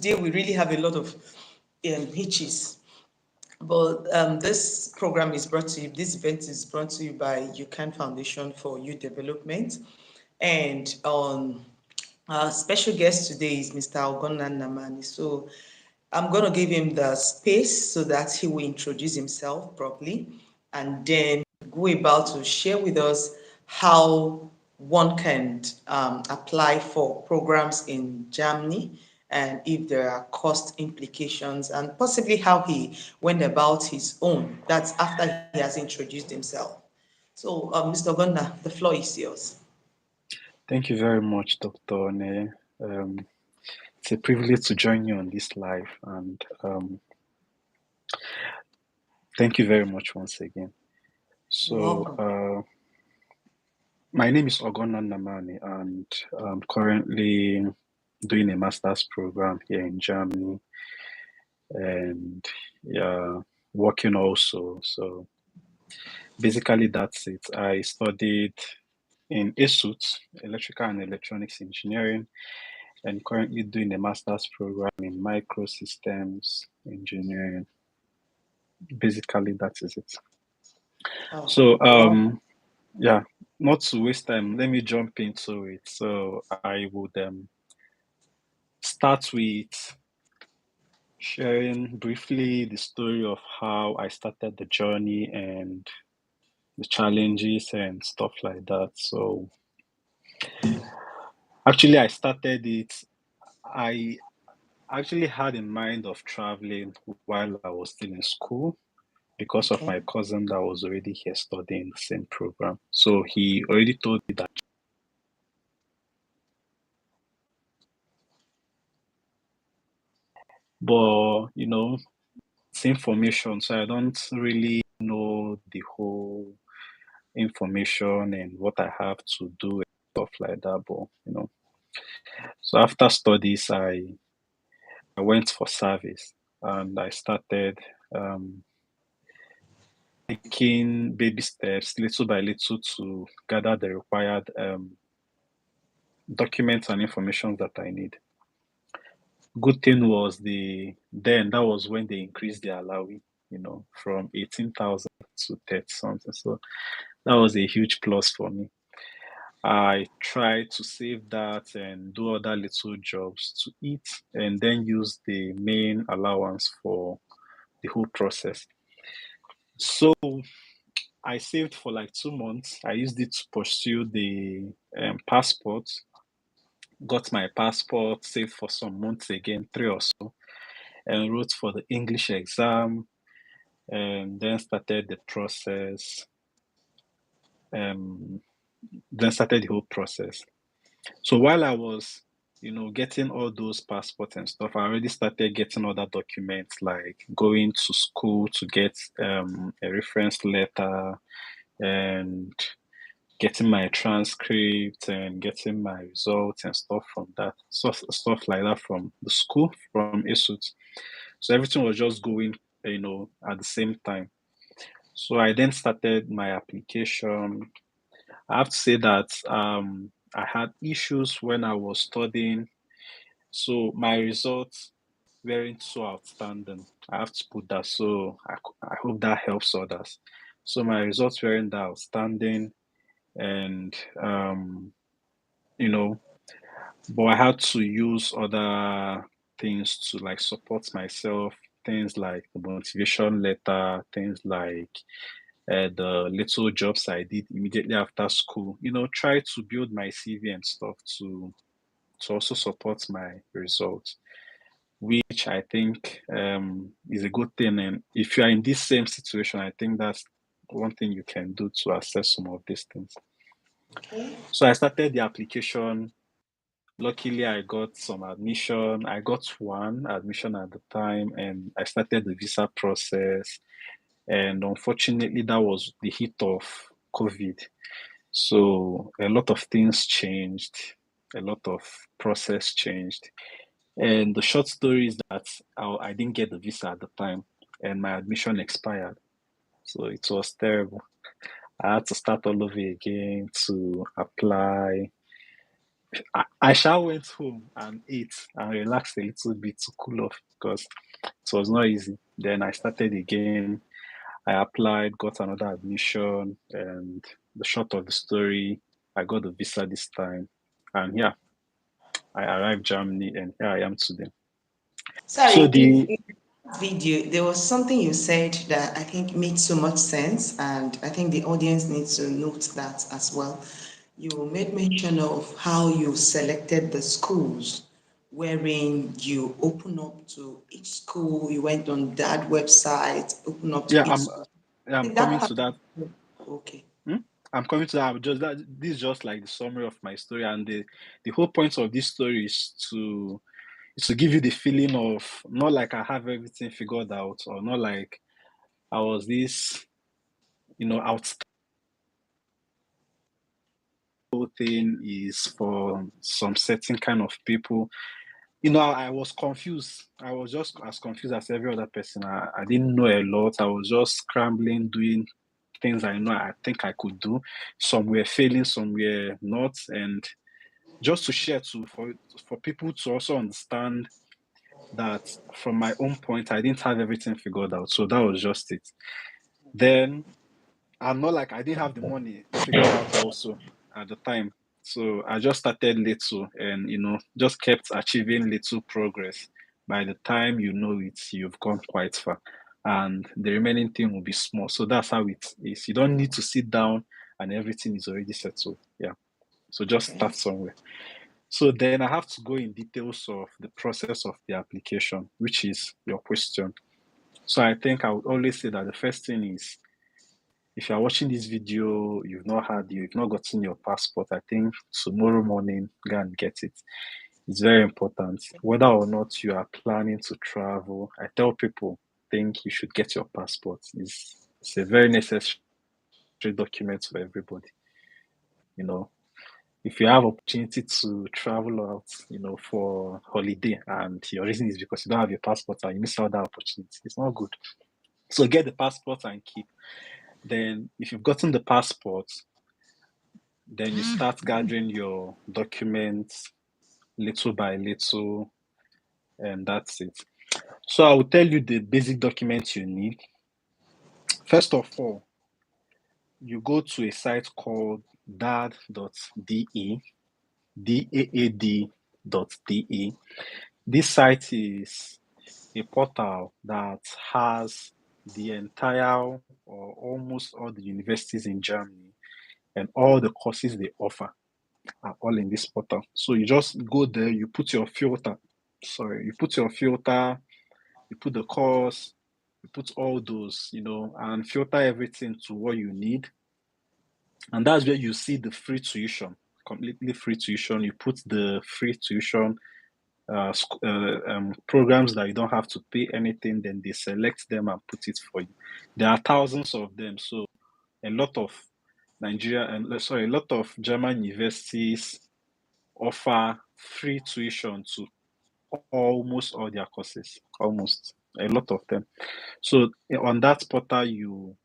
today we really have a lot of hitches. But this program is brought to you, this event is brought to you by UCAN Foundation for Youth Development. And our special guest today is Mr. Ogonna Namani. So I'm going to give him the space so that he will introduce himself properly and then go about to share with us how one can apply for programs in Germany and if there are cost implications and possibly how he went about his own. That's after he has introduced himself. So, Mr. Gonda, the floor is yours. Thank you very much, Dr. Ne. It's a privilege to join you on this live, and thank you very much once again. You're welcome. So, my name is Ogonna Namani, and I'm currently doing a master's program here in Germany, and working also. So, basically, that's it. I studied in ESUT, Electrical and Electronics Engineering, and currently doing a master's program in Microsystems Engineering. Basically, that is it. Oh, So, wow. yeah, not to waste time, let me jump into it. So, I would start with sharing briefly the story of how I started the journey and the challenges and stuff like that. So, actually, I started it. I actually had in mind of traveling while I was still in school because of Okay. my cousin that was already here studying the same program. So he already told me that. But it's information, so I don't really know the whole information and what I have to do and stuff like that. But so after studies, I went for service and I started taking baby steps little by little to gather the required documents and information that I need. Good thing was that was when they increased the allowing, from 18,000 to 30 something. So that was a huge plus for me. I tried to save that and do other little jobs to eat and then use the main allowance for the whole process. So I saved for like 2 months. I used it to pursue the passport, got my passport, saved for some months again, 3 or so, and wrote for the English exam and then started the process. Um, then started the whole process. So while I was, getting all those passports and stuff, I already started getting other documents like going to school to get a reference letter and getting my transcript and getting my results and stuff from that, stuff like that from the school, from ISUT. So everything was just going, at the same time. So I then started my application. I have to say that I had issues when I was studying. So my results weren't so outstanding. I have to put that. So I hope that helps others. So my results weren't that outstanding, and you know, but I had to use other things to like support myself. Things like the motivation letter, things like the little jobs I did immediately after school. Try to build my CV and stuff to also support my results, which I think is a good thing. And if you are in this same situation, I think that's one thing you can do to assess some of these things. Okay. So I started the application. Luckily, I got some admission. I got one admission at the time, and I started the visa process. And unfortunately, that was the hit of COVID. So a lot of things changed, a lot of process changed. And the short story is that I didn't get the visa at the time, and my admission expired. So it was terrible. I had to start all over again to apply I shall went home and ate and relaxed a little bit to cool off because it was not easy. Then I started again. I applied, got another admission, and the short of the story, I got the visa this time. And yeah, I arrived Germany and here I am today. Sorry, So the in video, there was something you said that I think made so much sense, and I think the audience needs to note that as well. You made mention of how you selected the schools, wherein you open up to each school, you went on that website, open up to yeah, each school. I'm Did that coming part? to that. Okay. Hmm? I'm coming to that. This is just like the summary of my story, and the whole point of this story is to give you the feeling of not like I have everything figured out, or not like I was this, out thing is for some certain kind of people. I was confused. I was just as confused as every other person. I didn't know a lot. I was just scrambling, doing things I think I could do. Some were failing, some were not. And just to share for people to also understand that from my own point, I didn't have everything figured out. So that was just it. Then I'm not like I didn't have the money figured out also at the time. So I just started little and just kept achieving little progress. By the time you know it, you've gone quite far. And the remaining thing will be small. So that's how it is. You don't need to sit down and everything is already settled. Yeah. So just Okay. start somewhere. So then I have to go in details of the process of the application, which is your question. So I think I would always say that the first thing is if you are watching this video, you've not gotten your passport, I think tomorrow morning, go and get it. It's very important. Whether or not you are planning to travel, I tell people, think you should get your passport. It's a very necessary document for everybody. You know, if you have opportunity to travel out, for holiday, and your reason is because you don't have your passport and you miss out that opportunity, it's not good. So get the passport and keep. Then, if you've gotten the passport, then you start gathering your documents little by little, and that's it. So I will tell you the basic documents you need. First of all, you go to a site called daad.de, daad.de. This site is a portal that has the entire or almost all the universities in Germany and all the courses they offer are all in this portal. So you just go there, you put your filter. Sorry, you put your filter, you put the course, you put all those, and filter everything to what you need. And that's where you see the free tuition, completely free tuition. You put the free tuition programs that you don't have to pay anything, then they select them and put it for you. There are thousands of them. So a lot of a lot of German universities offer free tuition to almost all their courses, almost a lot of them. So on that portal, you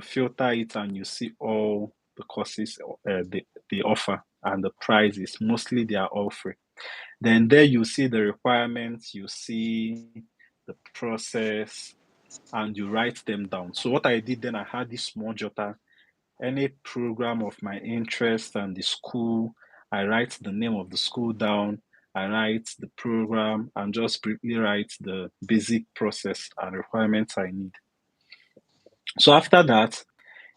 filter it and you see all the courses they offer and the prices. Mostly they are all free. Then there you see the requirements, you see the process, and you write them down. So what I did then, I had this small jotter, any program of my interest and the school, I write the name of the school down, I write the program, and just briefly write the basic process and requirements I need. So after that,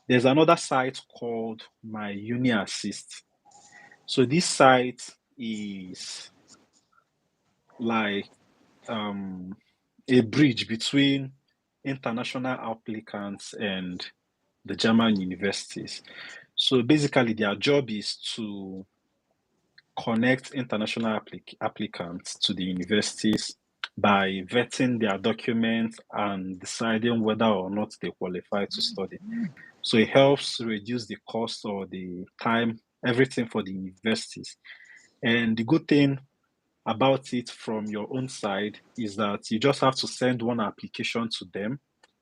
there's another site called My Uni Assist. So this site is like a bridge between international applicants and the German universities. So basically, their job is to connect international applicants to the universities by vetting their documents and deciding whether or not they qualify to study. So it helps reduce the cost or the time, everything for the universities. And the good thing about it from your own side is that you just have to send one application to them.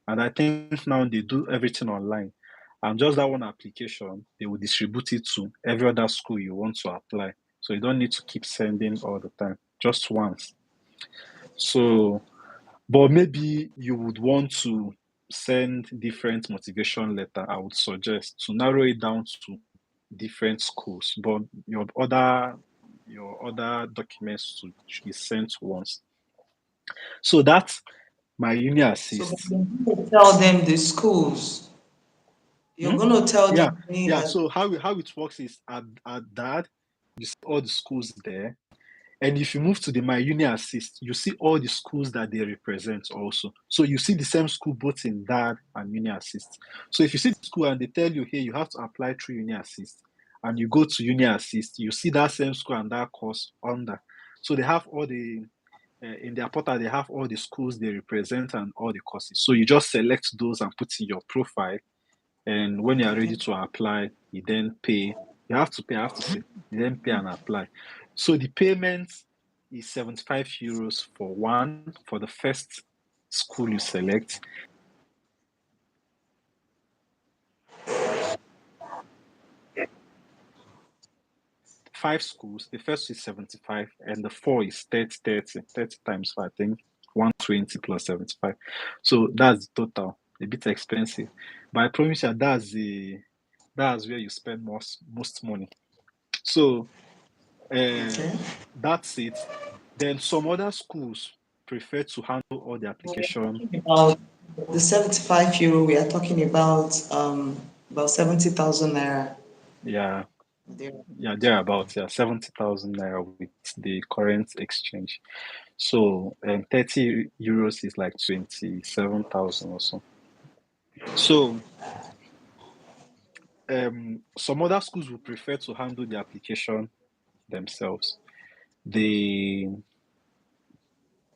And I think now they do everything online. And just that one application, they will distribute it to every other school you want to apply. So you don't need to keep sending all the time, just once. So, but maybe you would want to send different motivation letter. I would suggest to narrow it down to different schools, but your other documents should be sent once. So that's my uni So assist. you're going to tell them the schools. You're Hmm? going to tell Yeah, me yeah. that. So how it works is at that you see all the schools there. And if you move to the My Uni Assist, you see all the schools that they represent also. So you see the same school both in DAD and Uni Assist. So if you see the school and they tell you, hey, you have to apply through Uni Assist, and you go to Uni Assist, you see that same school and that course under. So they have all the in their portal, they have all the schools they represent and all the courses. So you just select those and put in your profile. And when you are ready Okay. to apply, you then pay. You have to pay, I have to say. You then pay and apply. So the payment is 75 euros for the first school you select. Five schools, the first is 75, and the four is 30 times five, I think 120 plus 75. So that's the total. A bit expensive. But I promise you that's where you spend most money. So Okay. that's it. Then some other schools prefer to handle all the But we're application. talking about the 75 euro, we are talking about 70,000 naira Yeah, there. yeah, thereabouts. Yeah, 70,000 naira with the current exchange. So 30 euros is like 27,000 or so. So some other schools would prefer to handle the application themselves. They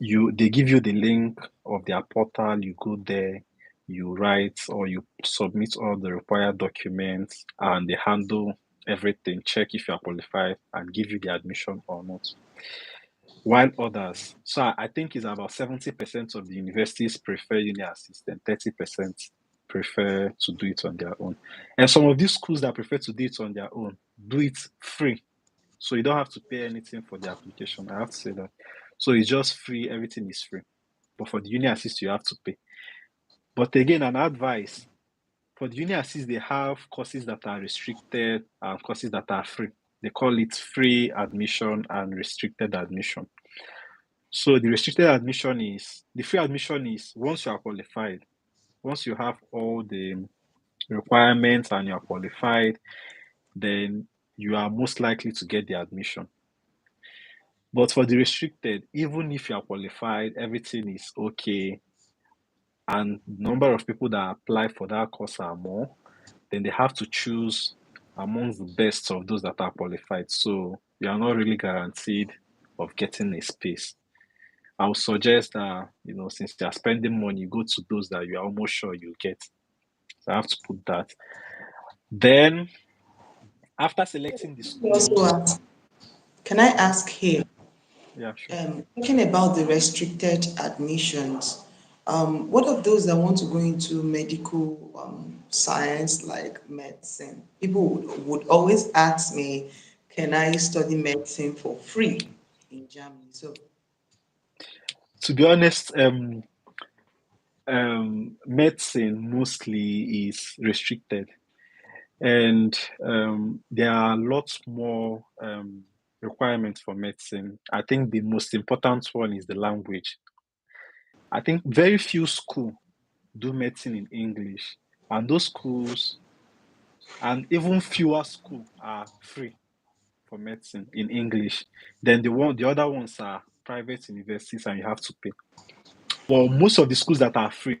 they give you the link of their portal, you go there, you write or you submit all the required documents, and they handle everything, check if you are qualified, and give you the admission or not. While others, so I think it's about 70% of the universities prefer uni assistant, 30% prefer to do it on their own. And some of these schools that prefer to do it on their own do it free. So you don't have to pay anything for the application. I have to say that. So it's just free, everything is free. But for the uni assist, you have to pay. But again, an advice for the uni assist, they have courses that are restricted and courses that are free. They call it free admission and restricted admission. So the free admission is once you are qualified, once you have all the requirements and you are qualified, then you are most likely to get the admission. But for the restricted, even if you are qualified, everything is okay, and the number of people that apply for that course are more, then they have to choose amongst the best of those that are qualified. So you are not really guaranteed of getting a space. I would suggest that, since you are spending money, go to those that you are almost sure you get. So I have to put that. Then, after selecting the We also schools, can I ask here, yeah, sure. talking about the restricted admissions, what of those that want to go into medical science like medicine? People would always ask me, can I study medicine for free in Germany? So, To be honest, medicine mostly is restricted, and there are lots more requirements for medicine. I think the most important one is the language. I think very few schools do medicine in English, and those schools, and even fewer schools are free for medicine in English. Then the other ones are private universities, and you have to pay. Well, most of the schools that are free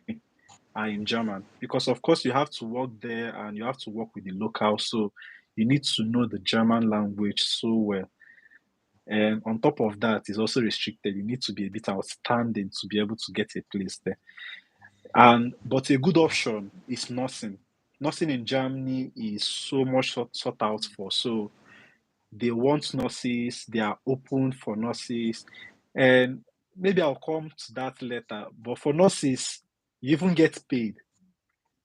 are in German because, of course, you have to work there and you have to work with the locals. So you need to know the German language so well. And on top of that, it's also restricted. You need to be a bit outstanding to be able to get a place there. And but a good option is nursing. Nursing in Germany is so much sought out for. So they want nurses, they are open for nurses. And maybe I'll come to that later. But for nurses, you even get paid.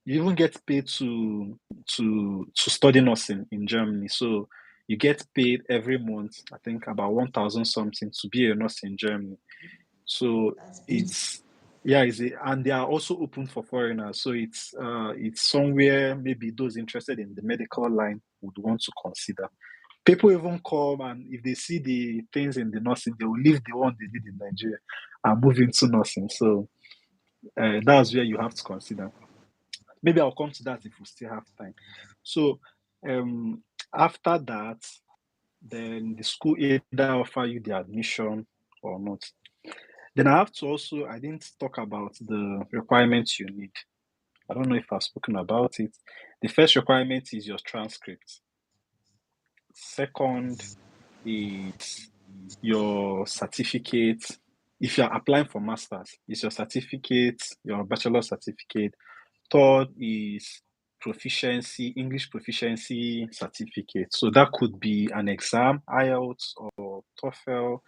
You even get paid to study nursing in Germany. So you get paid every month, I think about 1,000 something to be a nurse in Germany. So That's beautiful. it's yeah, and they are also open for foreigners. So it's somewhere maybe those interested in the medical line would want to consider. People even come, and if they see the things in the nursing, they will leave the one they did in Nigeria and move into nursing. So that's where you have to consider. Maybe I'll come to that if we still have time. So um, after that, then the school either offer you the admission or not. Then I have to also, I didn't talk about the requirements you need. I don't know if I've spoken about it. The first requirement is your transcript. Second is your certificate. If you're applying for masters, it's your certificate, your bachelor certificate. Third is proficiency, English proficiency certificate. So that could be an exam, IELTS or TOEFL.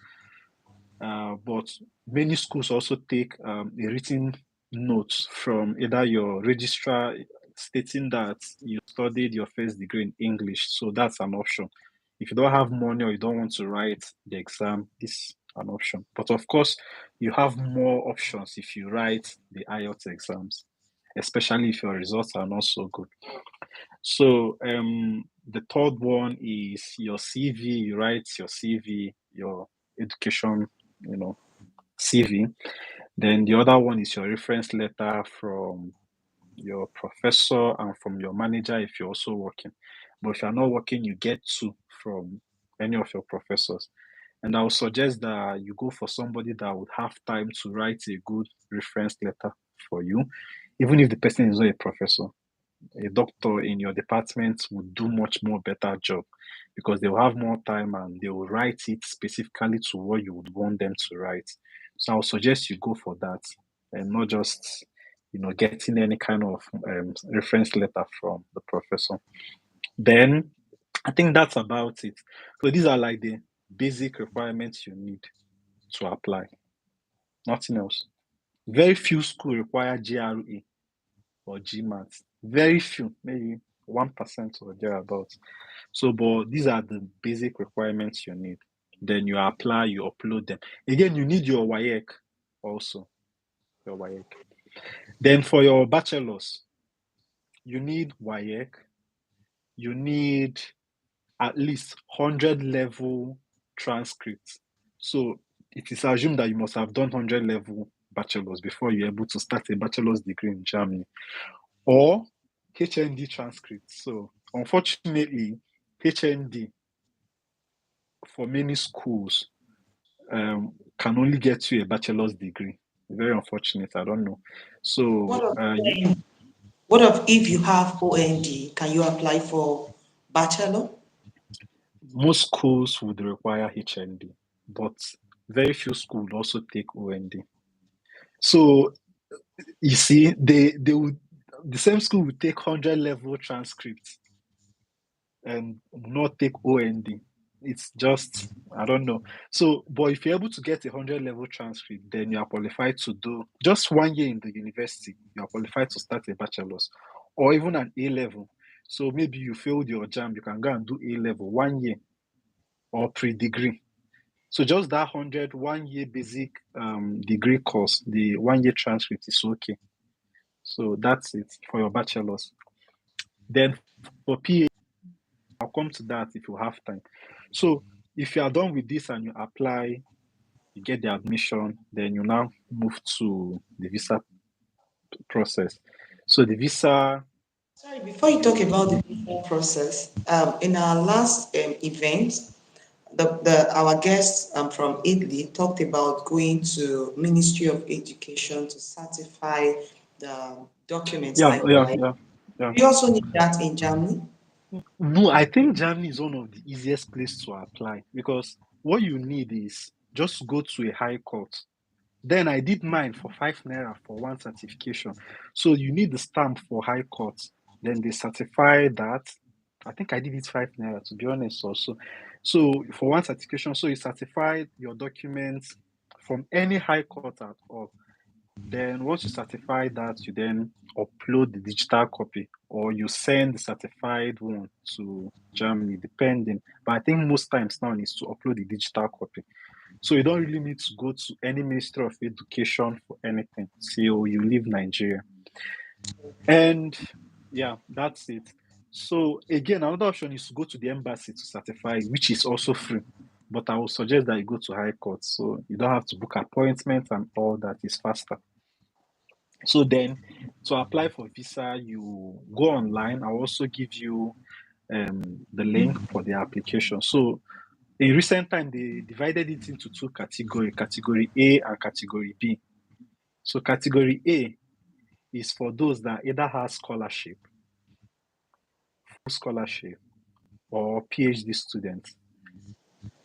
But many schools also take a written note from either your registrar stating that you studied your first degree in English. So that's an option. If you don't have money or you don't want to write the exam, this is an option. But of course, you have more options if you write the IELTS exams, especially if your results are not so good. So the third one is your CV. You write your CV, your education, CV. Then the other one is your reference letter from your professor and from your manager if you're also working. But if you're not working, you get two from any of your professors. And I would suggest that you go for somebody that would have time to write a good reference letter for you, even if the person is not a professor. A doctor in your department would do much more better job because they will have more time and they will write it specifically to what you would want them to write. So I would suggest you go for that and not just getting any kind of reference letter from the professor. Then I think that's about it. So these are like the basic requirements you need to apply. Nothing else. Very few schools require GRE or GMAT. Very few, maybe 1% or thereabouts. So, but these are the basic requirements you need. Then you apply, you upload them. Again, you need your WAEC also, your WAEC. Then for your bachelor's, you need WAEC, you need at least 100 level transcripts. So it is assumed that you must have done 100 level bachelor's before you're able to start a bachelor's degree in Germany. Or HND transcript. So unfortunately, HND for many schools can only get you a bachelor's degree. Very unfortunate. I don't know. What So of what of if you have OND? Can you apply for bachelor? most schools would require HND, but very few schools also take OND. So you see, they would the same school would take 100 level transcripts and not take OND. It's just, I don't know. So, but if you're able to get a 100 level transcript, then you are qualified to do just 1 year in the university. You are qualified to start a bachelor's or even an A level. So maybe you failed your JAM, you can go and do A level 1 year or pre degree. So just that 101 year basic degree course, the 1 year transcript is okay. So that's it for your bachelor's. Then for PhD, I'll come to that if you have time. So if you are done with this and you apply, you get the admission, then you now move to the visa process. So the visa, Sorry, before you talk you about the visa process, in our last event, the our guest from Italy talked about going to Ministry of Education to certify the documents yeah, like yeah, why. yeah, yeah. We also need that in Germany. No, I think Germany is one of the easiest places to apply because what you need is just go to a high court. Then I did mine for 5 naira for one certification. So you need the stamp for high court. Then they certify that. I think I did it 5 naira to be honest also. So for one certification, so you certified your documents from any high court at all. Then once you certify that, you then upload the digital copy or you send the certified one to Germany, depending. But I think most times now is to upload the digital copy. So you don't really need to go to any Ministry of Education for anything till you leave Nigeria. And yeah, that's it. So again, another option is to go to the embassy to certify, which is also free. But I would suggest that you go to High Court, so you don't have to book appointments and all that is faster. So then, to apply for visa, you go online. I'll also give you the link for the application. So in recent time, they divided it into two categories: Category A and Category B. So Category A is for those that either have scholarship, full scholarship, or PhD students,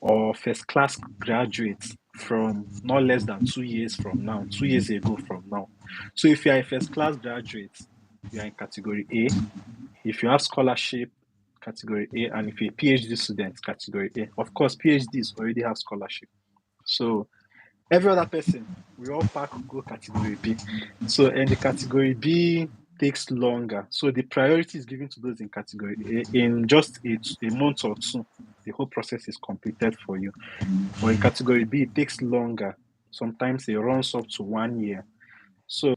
or first class graduates from not less than 2 years from now, 2 years ago from now. So if you are a first class graduate, you are in Category A. If you have scholarship, Category A, and if you're a PhD student, Category A. Of course, PhDs already have scholarship. So every other person, we all pack go Category B. So and the Category B takes longer. So the priority is given to those in Category A. In just a month or two, the whole process is completed for you. But in Category B, it takes longer. Sometimes it runs up to 1 year. So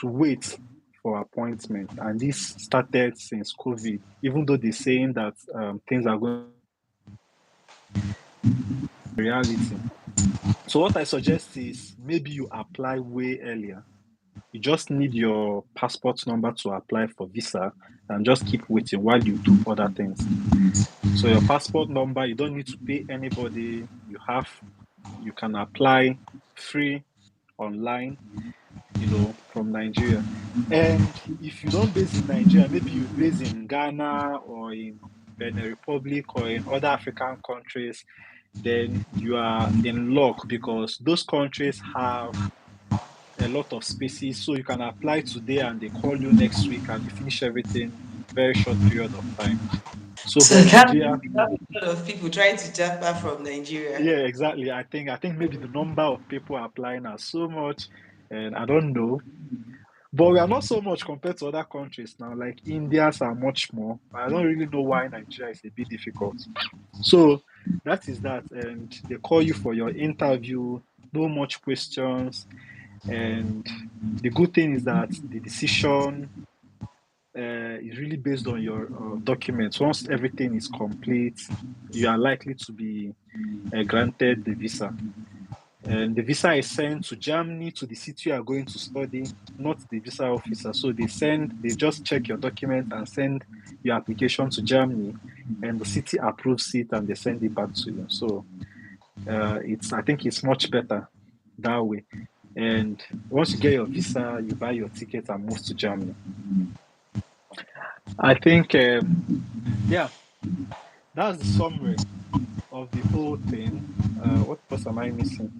to wait for appointment, and this started since COVID, even though they're saying that things are going reality. So what I suggest is maybe you apply way earlier. You just need your passport number to apply for visa and just keep waiting while you do other things. So your passport number, you don't need to pay anybody. You can apply free online, from Nigeria. And if you don't base in Nigeria, maybe you base in Ghana or in Benin Republic or in other African countries, then you are in luck because those countries have a lot of spaces. So you can apply today and they call you next week and you finish everything very short period of time. So, So but that Nigeria, means we have a lot of people trying to jump out from Nigeria. yeah, exactly. I think maybe the number of people applying are so much, and I don't know. But we are not so much compared to other countries now. Like India's are much more. I don't really know why Nigeria is a bit difficult. So that is that, and they call you for your interview. No much questions, and the good thing is that the decision is really based on your documents. Once everything is complete, you are likely to be granted the visa. And the visa is sent to Germany, to the city you are going to study, not the visa officer. So they just check your document and send your application to Germany, and the city approves it and they send it back to you. So I think it's much better that way. And once you get your visa, you buy your ticket and move to Germany. I think, yeah, that's the summary of the whole thing. What else am I missing?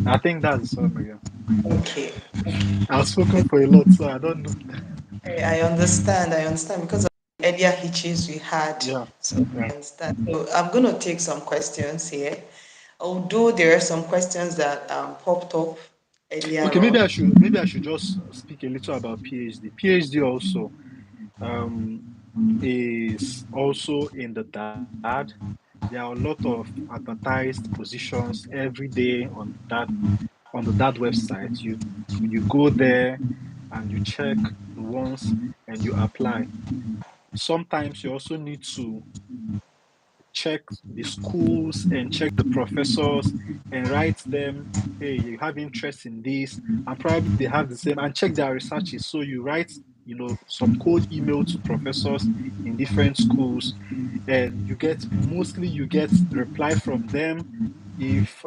I think that's the summary. Yeah. Okay. I've spoken for a lot, so I don't know. I understand because of the earlier hitches we had. Yeah, So I yeah. understand. So I'm going to take some questions here. Although there are some questions that popped up Okay, earlier maybe I on. should maybe I should just speak a little about PhD. PhD also um, is also in the DAD. There are a lot of advertised positions every day on the DAD website. You go there and you check the ones and you apply. Sometimes you also need to check the schools and check the professors and write them, hey, you have interest in this, and probably they have the same, and check their researches. So you write, some cold email to professors in different schools, and you get reply from them. If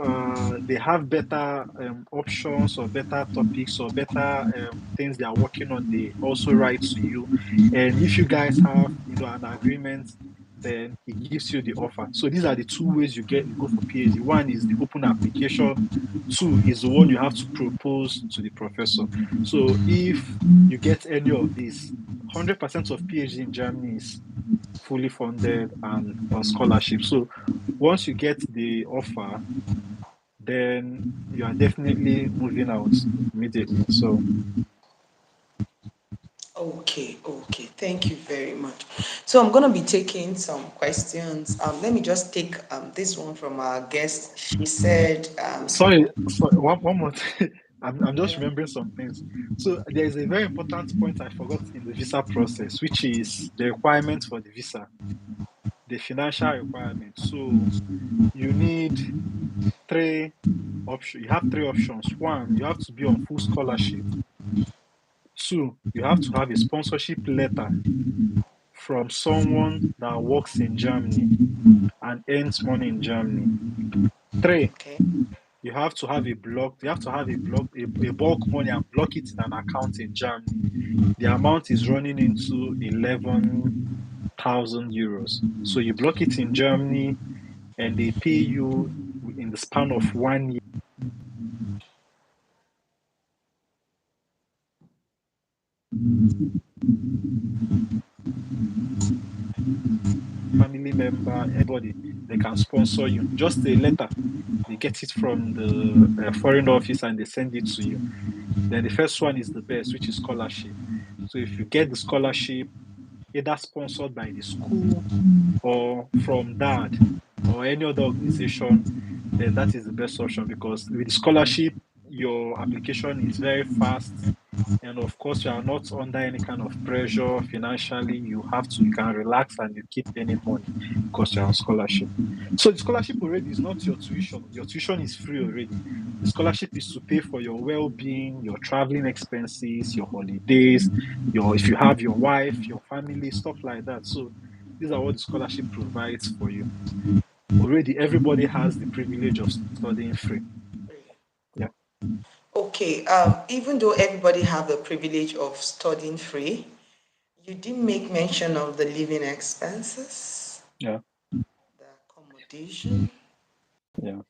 they have better options or better topics or better things they are working on, they also write to you. And if you guys have, an agreement, then he gives you the offer. So these are the two ways you go for PhD. One is the open application. Two is the one you have to propose to the professor. So if you get any of these, 100% of PhD in Germany is fully funded and on scholarship. So once you get the offer, then you are definitely moving out immediately. So Okay, okay. Thank you very much. So I'm going to be taking some questions. Let me just take this one from our guest. She said, sorry, one more thing. I'm just yeah, remembering some things. So there is a very important point I forgot in the visa process, which is the requirements for the visa, the financial requirements. So you need three options. You have three options. One, you have to be on full scholarship. Two, you have to have a sponsorship letter from someone that works in Germany and earns money in Germany. Three, okay, you have to have a bulk money and block it in an account in Germany. The amount is running into 11,000 euros. So you block it in Germany and they pay you in the span of 1 year. Family member, anybody, they can sponsor you. Just a letter. They get it from the foreign office and they send it to you. Then the first one is the best, which is scholarship. So if you get the scholarship, either sponsored by the school or from DAD or any other organization, then that is the best option because with the scholarship, your application is very fast. And of course, you are not under any kind of pressure financially. You can relax and you keep earning money because you're on scholarship. So the scholarship already is not your tuition. Your tuition is free already. The scholarship is to pay for your well-being, your traveling expenses, your holidays, your if you have your wife, your family, stuff like that. So these are what the scholarship provides for you. Already, everybody has the privilege of studying free. Yeah. okay. Even though everybody have the privilege of studying free, you didn't make mention of the living expenses, Yeah. the accommodation. Yeah.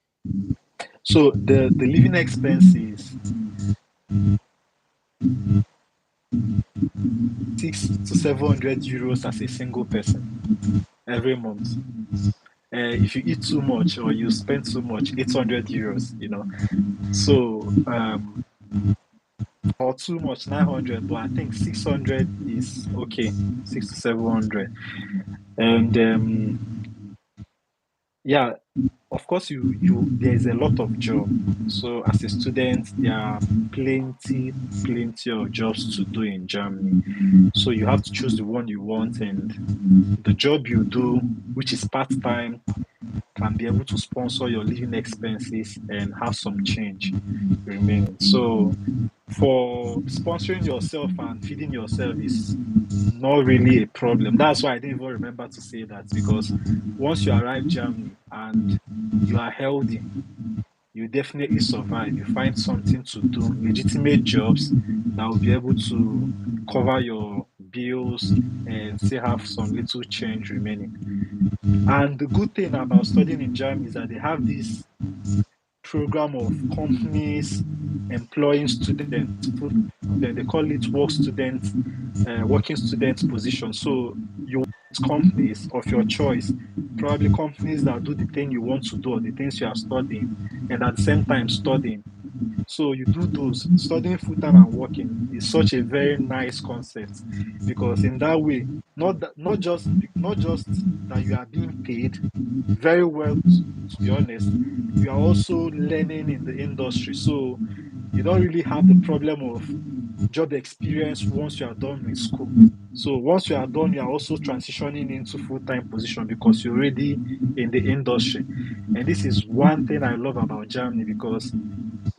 So the living expenses, 600 to 700 euros as a single person every month. If you eat too much or you spend too much, 800 euros, So, or too much, 900, but I think 600 is okay, 6 to 700. And yeah, of course, there's a lot of job. So as a student, there are plenty of jobs to do in Germany. So you have to choose the one you want, and the job you do, which is part-time, can be able to sponsor your living expenses and have some change remaining. So for sponsoring yourself and feeding yourself is not really a problem. That's why I didn't even remember to say that because once you arrive Germany and you are healthy, you definitely survive. You find something to do, legitimate jobs that will be able to cover your bills and still have some little change remaining. And the good thing about studying in Germany is that they have this program of companies employing students. They call it working student position. So you want companies of your choice, probably companies that do the thing you want to do or the things you are studying, and at the same time studying. So you do those. Studying full time and working is such a very nice concept because in that way, not just that you are being paid very well, to be honest, you are also learning in the industry. So you don't really have the problem of job experience once you are done with school. So once you are done, you are also transitioning into full-time position because you're already in the industry. And this is one thing I love about Germany because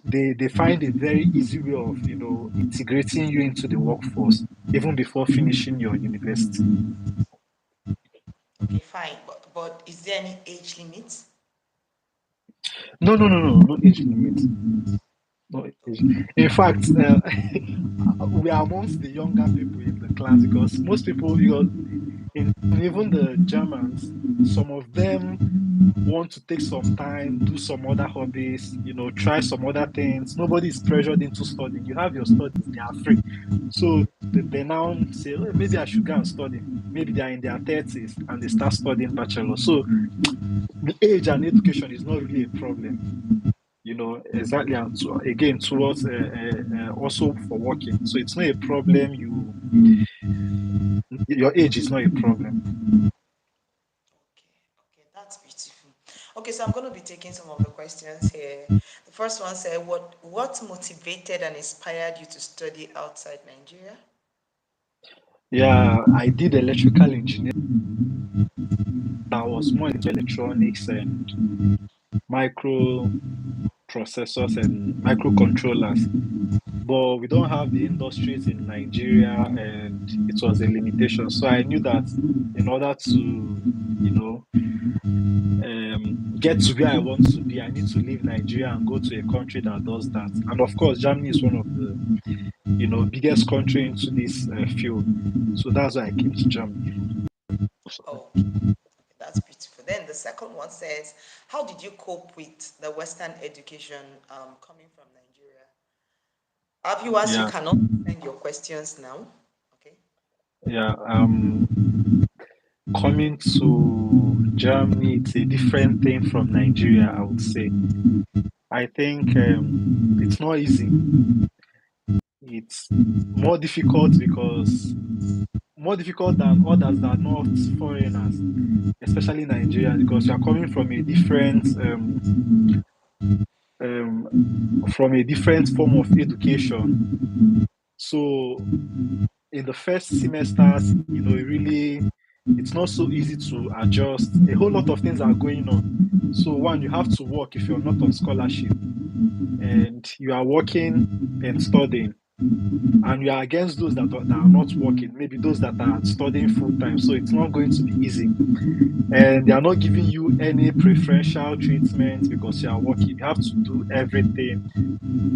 they find a very easy way of integrating you into the workforce even before finishing your university. Okay, fine. But is there any age limit? No age limit. No age. In fact, we are amongst the younger people in the class because most people, even the Germans, some of them want to take some time, do some other hobbies, try some other things. Nobody is pressured into studying. You have your studies, they are free. So they now say, oh, maybe I should go and study. Maybe they are in their 30s and they start studying bachelor. So the age and education is not really a problem. exactly, and again towards also for working. So it's not a problem. Your age is not a problem. Okay, that's beautiful. Okay, so I'm going to be taking some of the questions here. The first one said, what motivated and inspired you to study outside Nigeria? Yeah, I did electrical engineering. I was more into electronics and microprocessors and microcontrollers. But we don't have the industries in Nigeria, and it was a limitation. So I knew that in order to, get to where I want to be, I need to leave Nigeria and go to a country that does that. And of course, Germany is one of the, biggest country into this field. So that's why I came to Germany. Oh, okay, that's beautiful. Then the second one says, how did you cope with the Western education coming from Nigeria? Our viewers, you Yeah, cannot send your questions now. Okay. yeah. Coming to Germany, it's a different thing from Nigeria, I would say. I think it's not easy. It's more difficult because more difficult than others that are not foreigners, especially Nigerians, because you are coming from a different form of education. So in the first semesters, it's not so easy to adjust. A whole lot of things are going on. So one, you have to work if you're not on scholarship, and you are working and studying, and you are against those that are not working, maybe those that are studying full time. So it's not going to be easy. And they are not giving you any preferential treatment because you are working. You have to do everything,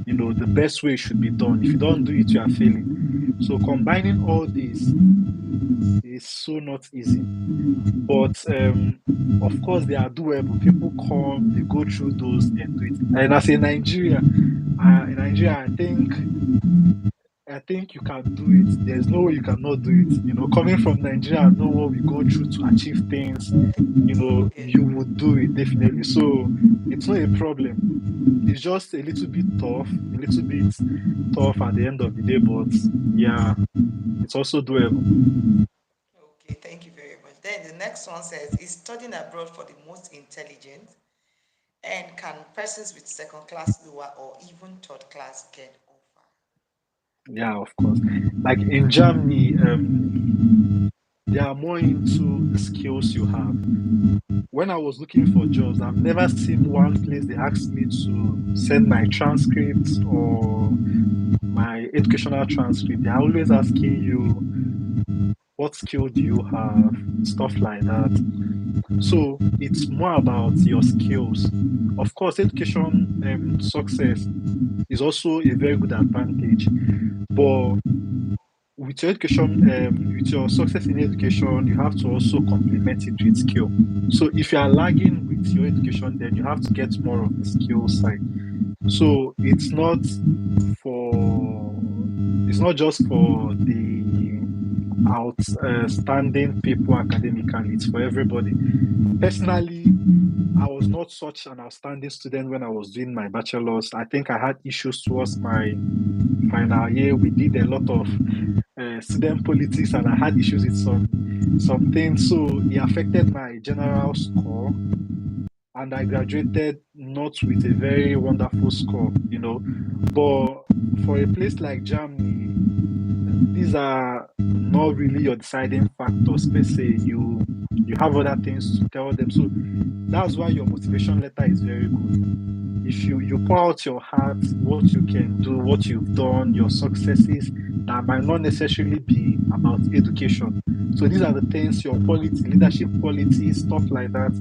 the best way it should be done. If you don't do it, you are failing. So combining all this is so not easy. But of course, they are doable. People come, they go through those and do it. And as a Nigeria, I think you can do it. There's no way you cannot do it. Coming from Nigeria, I know what we go through to achieve things. Okay. You would do it definitely. So it's not a problem. It's just a little bit tough at the end of the day, but yeah, it's also doable. Okay, thank you very much. Then the next one says, is studying abroad for the most intelligent? And can persons with second class, lower, or even third class get offer? Yeah, of course. Like in Germany, they are more into the skills you have. When I was looking for jobs, I've never seen one place they asked me to send my transcripts or my educational transcript. They're always asking you, what skill do you have? Stuff like that. So it's more about your skills. Of course, education success is also a very good advantage, but with your education, with your success in education, you have to also complement it with skill. So if you are lagging with your education, then you have to get more of the skill side. So for it's not just for the outstanding people academically, it's for everybody. Personally, I was not such an outstanding student when I was doing my bachelor's. I think I had issues towards my final year. We did a lot of student politics, and I had issues with some things. So it affected my general score, and I graduated not with a very wonderful score. But for a place like Germany, these are not really your deciding factors per se. You have other things to tell them. So that's why your motivation letter is very good. If you pour out your heart, what you can do, what you've done, your successes, that might not necessarily be about education. So these are the things, your quality, leadership qualities, stuff like that,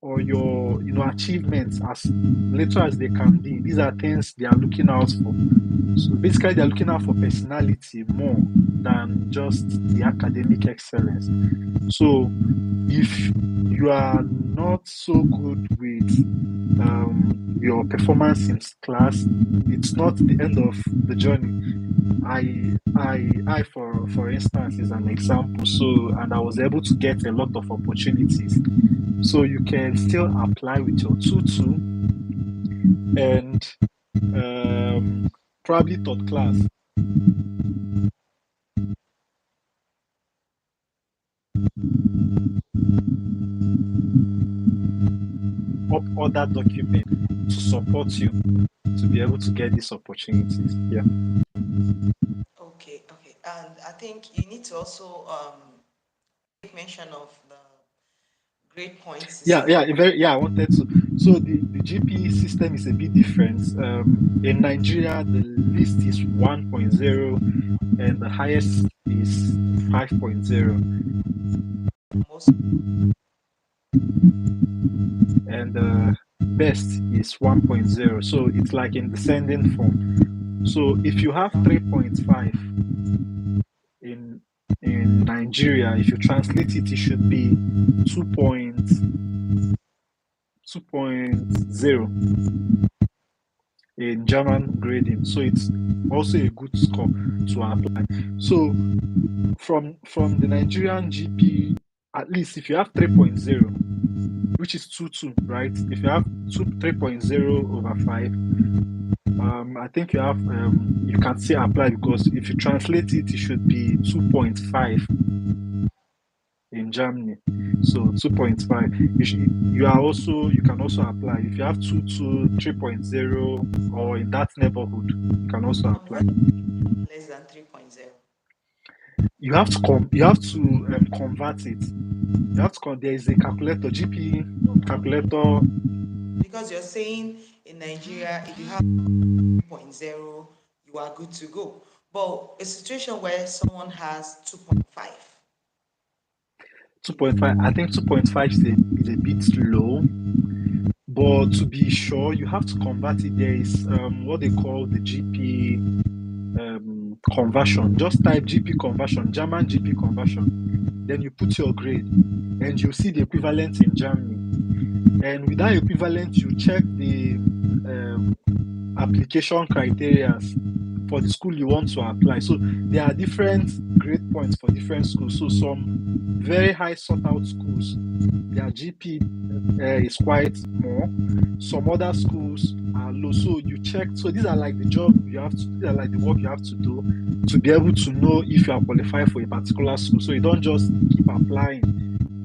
or your achievements as little as they can be. These are things they are looking out for. So basically, they are looking out for personality more than just the academic excellence. So if you are not so good with your performance in class, it's not the end of the journey. I for instance is an example. So and I was able to get a lot of opportunities. So you can still apply with your 2-2 and probably third class. Up other documents to support you to be able to get these opportunities. Yeah. Okay, okay. And I think you need to also make mention of the grade point Yeah, system. yeah, I wanted to. So the GP system is a bit different. In Nigeria, the least is 1.0 and the highest is 5.0. Most And the best is 1.0. So it's like in descending form. So if you have 3.5 in Nigeria, if you translate it, it should be 2.0 in German grading. So it's also a good score to apply. So from the Nigerian GP, at least if you have 3.0, which is 2.2, right? If you have 3.0 over 5, I think you have you can still apply, because if you translate it, it should be 2.5 in Germany. So 2.5. You can also apply. If you have 2.2, 3.0, or in that neighborhood, you can also apply. less than 3.0. You have to convert it. You have to there is a calculator, GP calculator. Because you're saying in Nigeria, if you have 3.0, you are good to go. But a situation where someone has 2.5. 2.5. I think 2.5 is a bit low. But to be sure, you have to convert it. There is what they call the GP conversion. Just type GP conversion, German GP conversion. Then you put your grade, and you see the equivalent in Germany. And with that equivalent, you check the application criteria for the school you want to apply. So there are different grade points for different schools. So some very high sought out schools, their GP is quite more. Some other schools are low. So you check. So these are like the job you have to. These are like the work you have to do to be able to know if you are qualified for a particular school. So you don't just keep applying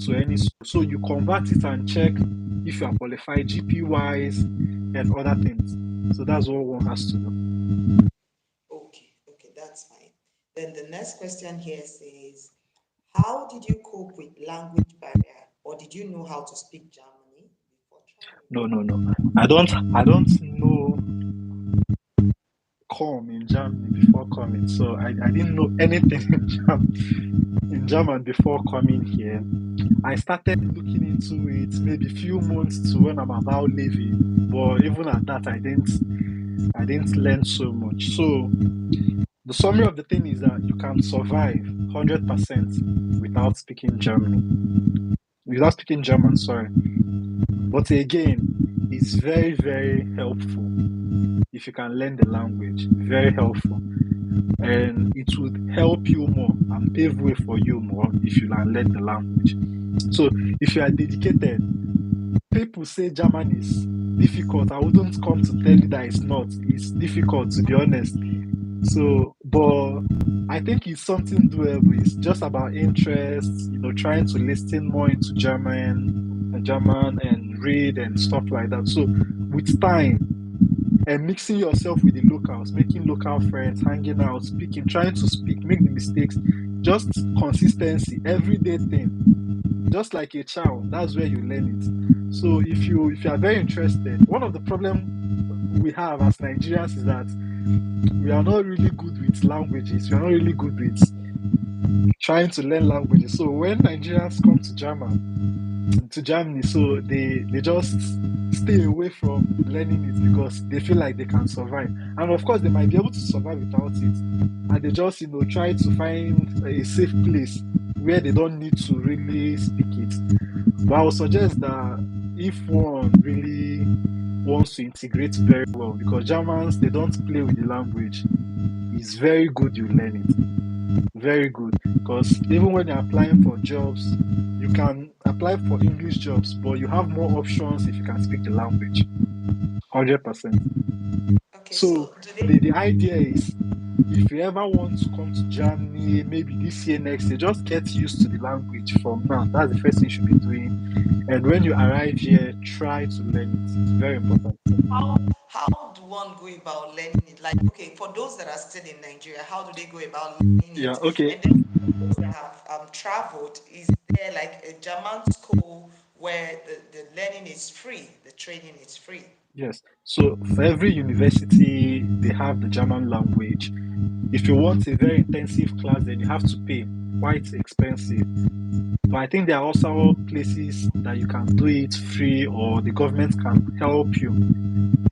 to any school. So you convert it and check if you are qualified GP wise and other things. So that's what one has to do. Okay, okay, that's fine. Then the next question here says, how did you cope with language barrier, or did you know how to speak Germany before traveling? No. I don't know come in Germany before coming. So I didn't know anything in German before coming here. I started looking into it maybe a few months to when I'm about leaving. But even at that, I didn't learn so much. So the summary of the thing is that you can survive 100% without speaking German. Without speaking German, sorry. But again, it's very, very helpful if you can learn the language. Very helpful. And it would help you more and pave way for you more if you can learn the language. So if you are dedicated, people say German is difficult. I wouldn't come to tell you that it's not. It's difficult, to be honest. So, but I think it's something doable. It's just about interest, trying to listen more into German and read and stuff like that. So, with time and mixing yourself with the locals, making local friends, hanging out, speaking, trying to speak, make the mistakes, just consistency, everyday thing. Just like a child, that's where you learn it. So, if you are very interested, one of the problems we have as Nigerians is that we are not really good with languages. We are not really good with trying to learn languages. So when Nigerians come to Germany, so they just stay away from learning it because they feel like they can survive. And of course, they might be able to survive without it. And they just try to find a safe place where they don't need to really speak it. But I would suggest that if one really wants to integrate very well, because Germans, they don't play with the language. It's very good you learn it. Very good. Because even when you're applying for jobs, you can apply for English jobs, but you have more options if you can speak the language. 100%. Okay, So so do they? the idea is, if you ever want to come to Germany, maybe this year, next year, just get used to the language from now. That's the first thing you should be doing. And when you arrive here, try to learn it. It's very important. How do one go about learning it? Like, okay, for those that are still in Nigeria, how do they go about learning Yeah, it? okay. And then for those that have traveled, is there like a German school where the learning is free, the training is free? Yes. So for every university, they have the German language. If you want a very intensive class, then you have to pay quite expensive. But I think there are also places that you can do it free, or the government can help you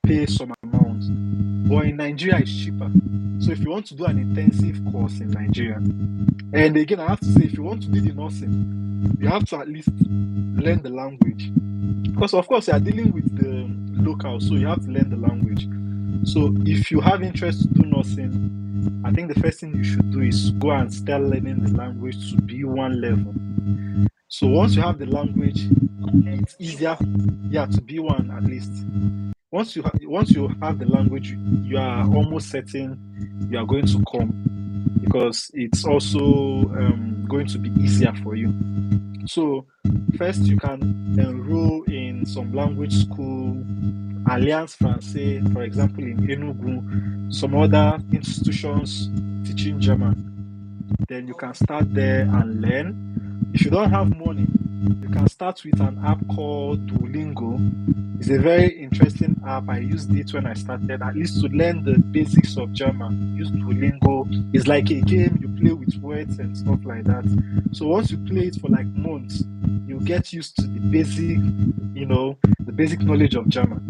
pay some amount. But in Nigeria, it's cheaper. So if you want to do an intensive course in Nigeria, and again, I have to say, if you want to do the nursing, you have to at least learn the language. Because of course you are dealing with the locals, so you have to learn the language. So if you have interest to do nursing, I think the first thing you should do is go and start learning the language to B1 level. So once you have the language, it's easier, yeah, to B1 at least. Once you have the language, you are almost certain you are going to come, because it's also going to be easier for you. So first you can enroll in some language school, Alliance Francaise, for example, in Enugu, some other institutions teaching German. Then you can start there and learn. If you don't have money, you can start with an app called Duolingo. It's a very interesting app. I used it when I started, at least to learn the basics of German. Use Duolingo. It's like a game, you play with words and stuff like that. So once you play it for like months, you get used to the basic, the basic knowledge of German.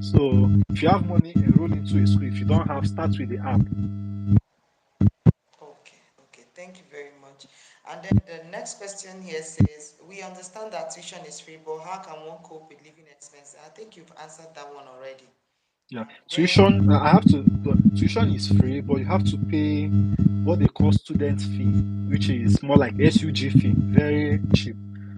So if you have money, enroll into a school. If you don't have, start with the app. Okay, okay, thank you very much. And then the next question here says, we understand that tuition is free, but how can one cope with living expenses? I think you've answered that one already. Yeah, Then, tuition is free, but you have to pay what they call student fee, which is more like SUG fee, very cheap.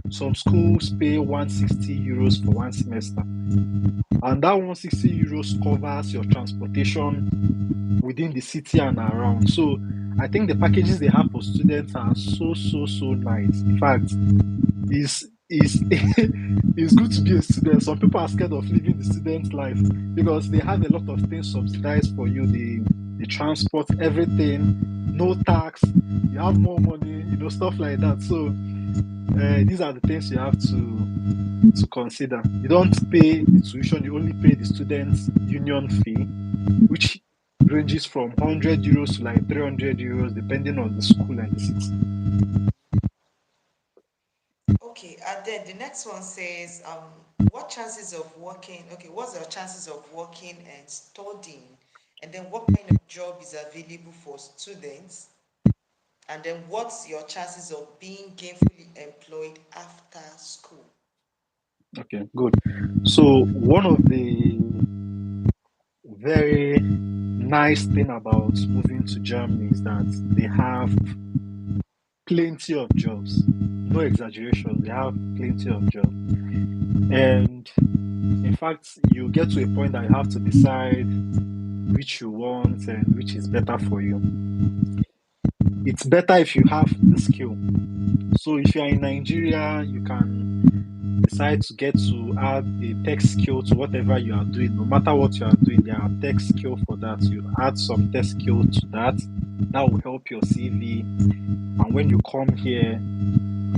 Some schools pay 160 euros for one semester, and that 160 euros covers your transportation within the city and around. So I think the packages they have for students are so nice. In fact, is it's good to be a student. Some people are scared of living the student life because they have a lot of things subsidized for you, the transport, everything, no tax, you have more money, stuff like that. So these are the things you have to consider. You don't pay the tuition, you only pay the student's union fee, which ranges from 100 euros to like 300 euros depending on the school and the city. okay, and then the next one says, what chances of working, okay, what's your chances of working and studying? And then what kind of job is available for students? And then what's your chances of being gainfully employed after school? Okay, good. So one of the very nice thing about moving to Germany is that they have plenty of jobs. No exaggeration, they have plenty of jobs. And in fact, you get to a point that you have to decide which you want and which is better for you. It's better if you have the skill. So if you're in Nigeria, you can decide to get to add a tech skill to whatever you are doing. No matter what you are doing, there are tech skill for that. You add some tech skill to that. That will help your CV. And when you come here,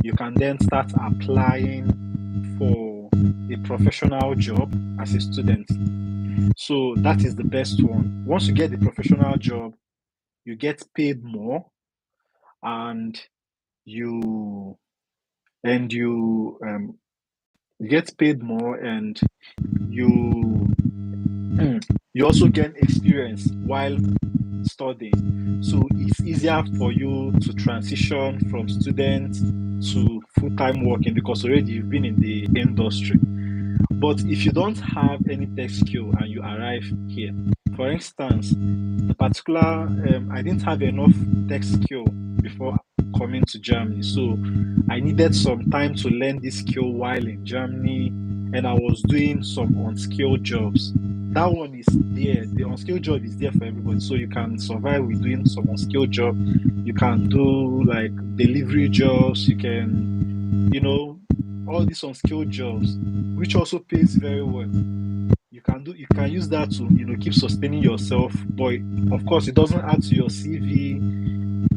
you can then start applying for a professional job as a student. So that is the best one. Once you get the professional job, you get paid more, and you and you get paid more, and you you also gain experience while studying. So it's easier for you to transition from student to full-time working because already you've been in the industry. But if you don't have any tech skill and you arrive here, for instance, the particular, I didn't have enough tech skill before coming to Germany. So I needed some time to learn this skill while in Germany, and I was doing some unskilled jobs. that one is there. The unskilled job is there for everybody. So you can survive with doing some unskilled job. You can do like delivery jobs. You can, all these unskilled jobs, which also pays very well. You can use that to, keep sustaining yourself. But of course, it doesn't add to your CV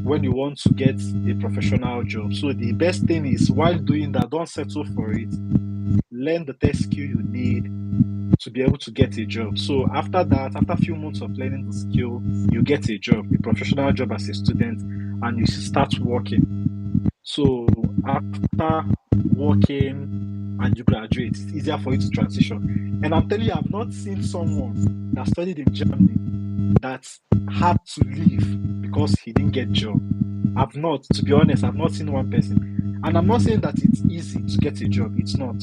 when you want to get a professional job. So the best thing is, while doing that, don't settle for it. Learn the test skill you need to be able to get a job. So after that, after a few months of learning the skill, you get a job, a professional job as a student, and you start working. So after working and you graduate, it's easier for you to transition. And I'm telling you, I've not seen someone that studied in Germany that had to leave because he didn't get a job. To be honest, I've not seen one person. And I'm not saying that it's easy to get a job. It's not.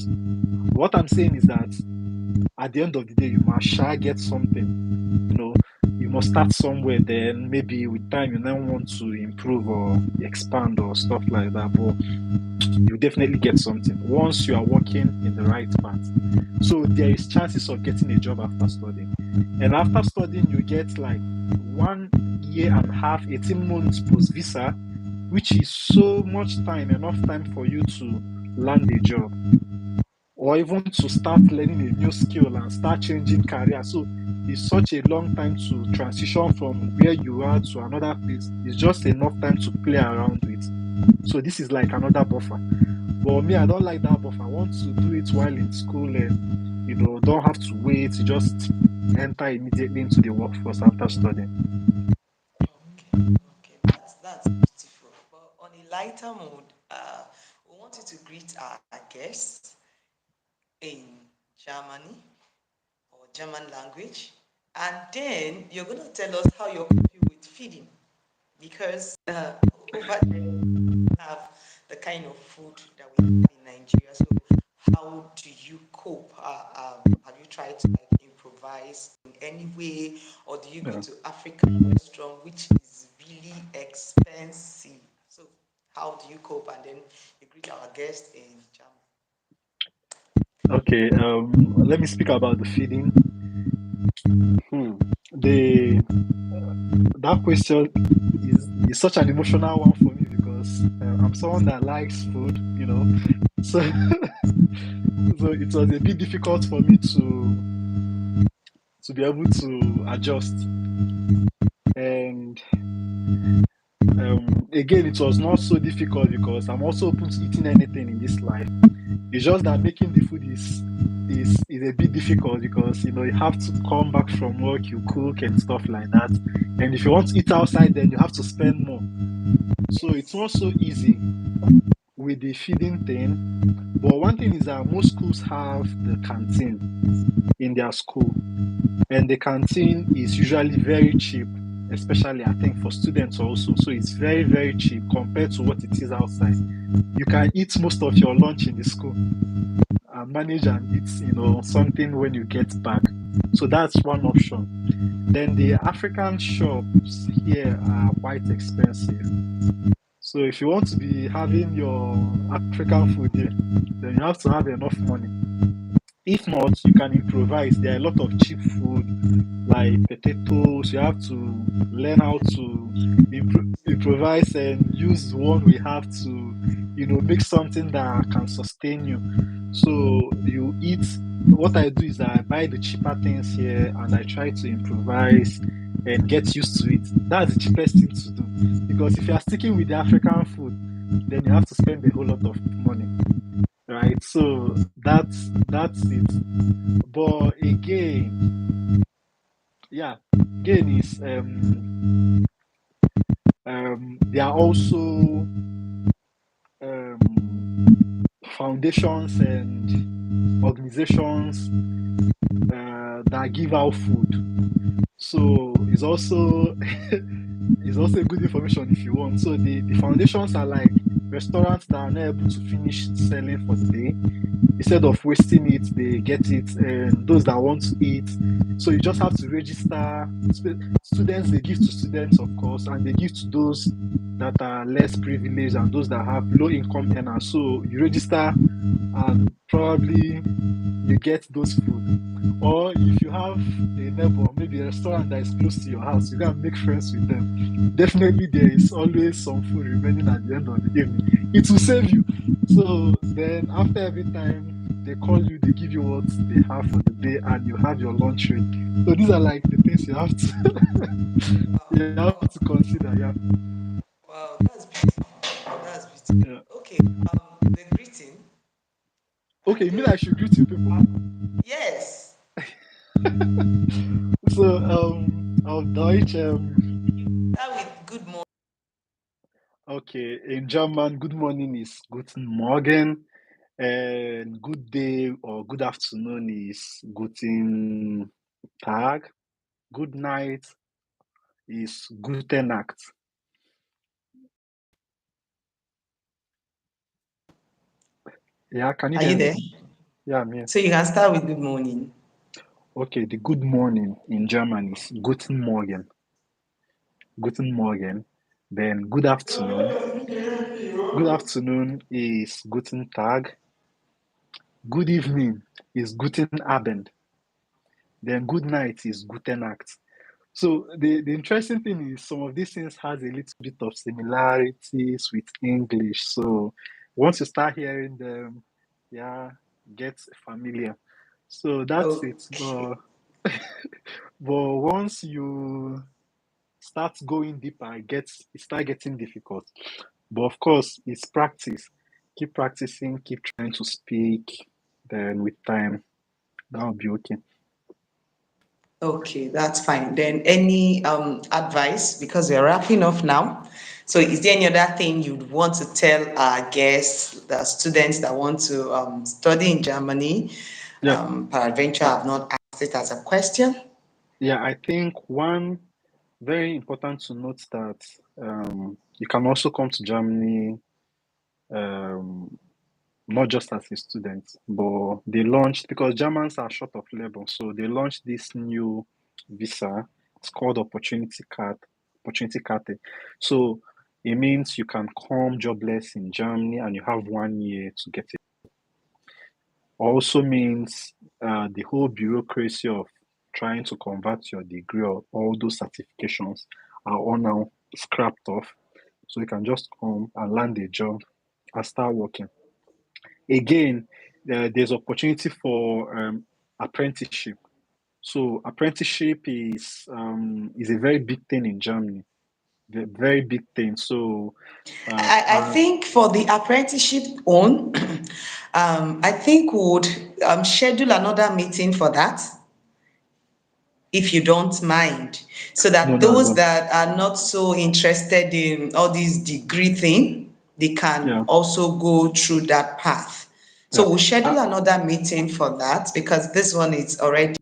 What I'm saying is that at the end of the day, you must get something. You must start somewhere. Then maybe with time, you then want to improve or expand or stuff like that. But you definitely get something once you are working in the right path. So there is chances of getting a job after studying. And after studying, you get like 1 year and a half, 18 months post visa, which is so much time, enough time for you to land a job, or even to start learning a new skill and start changing career. So it's such a long time to transition from where you are to another place. It's just enough time to play around with. So this is like another buffer. But me, I don't like that buffer. I want to do it while in school and, don't have to wait. You just enter immediately into the workforce after studying. Okay, that's beautiful. But on a lighter mood, we want you to greet our guests in Germany or German language, and then you're going to tell us how you're coping with feeding, because over there we have the kind of food that we have in Nigeria. So how do you cope? Have you tried to like improvise in any way, or do you go Yeah. to African restaurant, which is really expensive? So how do you cope? And then you greet our guests in German. Okay. Let me speak about the feeding. Hmm. The That question is such an emotional one for me because I'm someone that likes food. So so it was a bit difficult for me to be able to adjust. And again, it was not so difficult because I'm also open to eating anything in this life. It's just that making the food is a bit difficult because you have to come back from work, you cook and stuff like that. And if you want to eat outside, then you have to spend more. So it's Yes. not so easy with the feeding thing. But one thing is that most schools have the canteen in their school, and the canteen is usually very cheap, especially I think for students also. So it's very, very cheap compared to what it is outside. You can eat most of your lunch in the school and manage and eat, something when you get back. So that's one option. Then the African shops here are quite expensive. So if you want to be having your African food here, then you have to have enough money. If not, you can improvise. There are a lot of cheap food like potatoes. You have to learn how to improvise and use what we have to, make something that can sustain you. So you eat. What I do is I buy the cheaper things here and I try to improvise and get used to it. That's the cheapest thing to do. Because if you are sticking with the African food, then you have to spend a whole lot of money, right? So that's it. But again, yeah, again is there are also foundations and organizations that give out food. So it's also a good information if you want. So the foundations are like restaurants that are not able to finish selling for the day. Instead of wasting it, they get it, and those that want to eat. So you just have to register. Students, they give to students, of course, and they give to those that are less privileged and those that have low income earners. So you register and probably you get those food. Or if you have a neighbor, maybe a restaurant that is close to your house, you can make friends with them. Definitely, there is always some food remaining at the end of the evening. It will save you. So then, after every time they call you, they give you what they have for the day, and you have your lunch ready. So these are like the things you have to you have to consider. Yeah, Wow, that's beautiful. That's beautiful. yeah. Okay, the greeting. Okay, you mean I should greet you people? Yes. So auf Deutsch, Start with good morning. okay, in German, good morning is Guten Morgen, and good day or good afternoon is Guten Tag, good night is Gute Nacht. Yeah, can you Are you hear me? there? Yeah, I'm here. So you can start with good morning. Okay, the good morning in German is Guten Morgen. Guten Morgen. Then good afternoon. Good afternoon is Guten Tag. Good evening is Guten Abend. Then good night is Gute Nacht. So the interesting thing is some of these things has a little bit of similarities with English. So once you start hearing them, yeah, get familiar. So that's it. Okay. But once you start going deeper, it start getting difficult. But of course, it's practice. Keep practicing, keep trying to speak. Then with time, that'll be okay. Okay, that's fine. Then any advice, because we're wrapping up now. So is there any other thing you'd want to tell our guests, the students that want to study in Germany? Yeah, Peradventure, I've not asked it as a question. yeah. I think one very important to note that you can also come to Germany um, not just as a student, but they launched because Germans are short of labor, so they launched this new visa. It's called Opportunity Card, Opportunity Card. So it means you can come jobless in Germany and you have 1 year to get it. Also means the whole bureaucracy of trying to convert your degree or all those certifications are all now scrapped off. So you can just come and land a job and start working. Again, there's opportunity for apprenticeship. So apprenticeship is a very big thing in Germany. Very big thing. So uh, I uh, think for the apprenticeship on, I think we would schedule another meeting for that, if you don't mind, so no, that no, I those don't. that are not so interested in all these degree thing, they can Yeah, also go through that path. yeah. So we'll Uh, schedule another meeting for that, because this one is already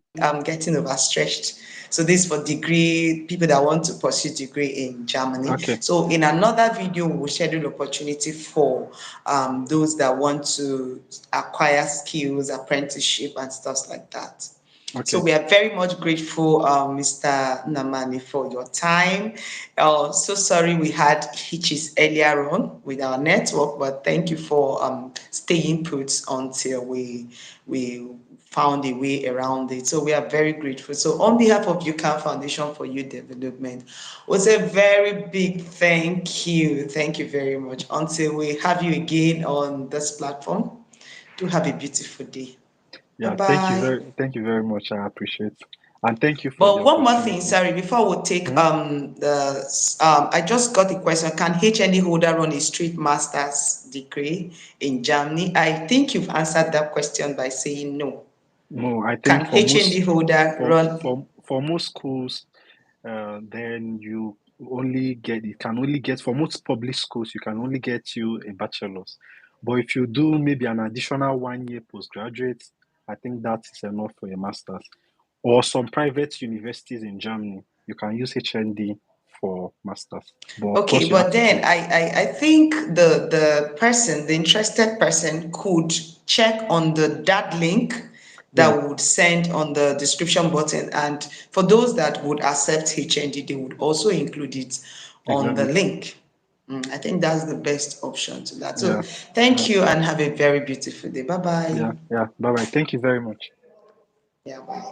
getting overstretched. So this is for degree people that want to pursue degree in Germany. okay, So in another video, we'll schedule opportunity for those that want to acquire skills, apprenticeship, and stuff like that. So okay. we are very much grateful, Mr. Namani, for your time. So sorry we had hitches earlier on with our network, but thank you for staying put until we found a way around it. So we are very grateful. So on behalf of UCAN Foundation for Youth Development, was a very big thank you. Thank you very much. Until we have you again on this platform, do have a beautiful day. Bye Yeah, bye. thank you very much. I appreciate, and thank you for the But one more thing, opportunity. sorry, before we take Hmm? I just got a question. Can HND holder run a straight master's degree in Germany? I think you've answered that question by saying no. No, I Can think HND holder run? for most schools, then you can only get for most public schools you can only get you a bachelor's. But if you do maybe an additional 1 year postgraduate, I think that is enough for a master's. Or some private universities in Germany, you can use HND for masters. But of Okay, course, you have but to then pay. I think the interested person could check on that link that Yeah, we would send on the description button. And for those that would accept HND, they would also include it on the exactly. link. I think that's the best option to that. So Yeah. thank you and have a very beautiful day. Bye bye. Yeah. Bye bye. Thank you very much. Yeah, bye.